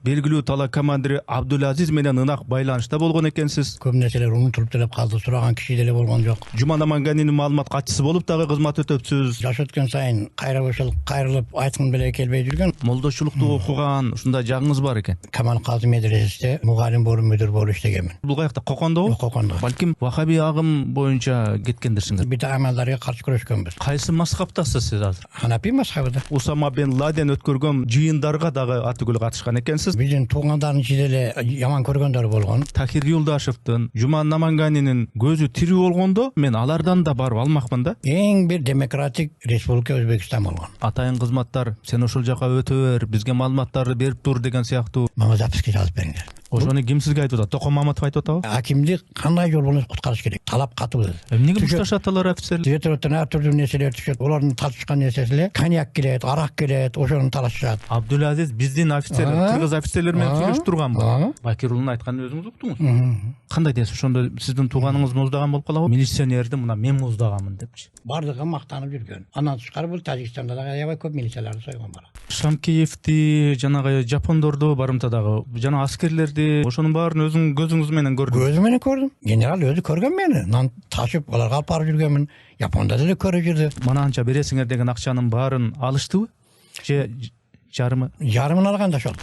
белгилүү тала командири Абдулазиз менен ынак байланышта болгон экенсиз. Көп нерселер унутулуп деле калды, сураган киши деле болгон жок. Жуман Аманганинин маалымат катчысы болуп дагы кызмат өтөпсүз. Жаш өткөн сайын кайра ошол кайрылып айткым беле келбей жүргөн. Молдошчулукту окуган ушундай жагыңыз бар экен. Камал Казы медресесинде мугалим болуп мүдүр болуп иштегенмин. Бул каякта Кокондобу? Кокондо. Балким вахаби агым боюнча кеткендирсиңер. Бида амалдарга каршы күрөшкөнбүз. Кайсы мазхабтасыз сиз азыр? Ханафи мазхабыда. Усама бен Ладен өткөргөн жыйындарга дагы атүгүл катышкан экенсиз. Биздин туугандардын ичинде деле яман көргөндөр болгон. Тахир Юлдашевдин, Жуман Аманганинин көзү тирүү болгондо мен алардан да барып алмакмын да. Эң бир демократик республика Өзбекстан болгон. Атайын кызматтар сен ошол жака өтө бер, бизге маалыматтарды берип тур деген сыяктуу. Мага записка жазып бериңер. Ошону ким сизге айтып атат? Токон Маматов айтып атабы? Акимди кандай жол менен куткарыш керек? Талап катуу. Эмнеге бушташат алар офицерлер? Ветеротон ар түрдүү нерселер түшөт. Олардын тартышкан нерсеси коньяк келет, арак келет, ошону талашышат. Абдулазиз биздин офицерлер, кыргыз офицерлер менен сүйлөшүп турганбы? Бакир уулунун айтканын өзүңүз уктуңуз. Кандай дейсиз? Ошондо сиздин тууганыңыз муздаган болуп калабы? Милиционерди мына мен муздаганмын депчи. Бардыгы мактанып жүргөн. Андан тышкары бул Тажикстанда дагы аябай көп милицияларды сойгон бала. Шамкеевди, жанагы жапондорду, барымта дагы жана аскерлерди, ошонун баарын өзүң көзүңүз менен көрдүм. Көзүм менен көрдүм. Генерал өзү көргөн мени. Нан ташып аларга алып барып жүргөнмүн. Японда деле көрүп жүрдү. Мана анча бересиңер деген акчанын баарын алыштыбы? Же жарымы? Жарымын алган да ошол.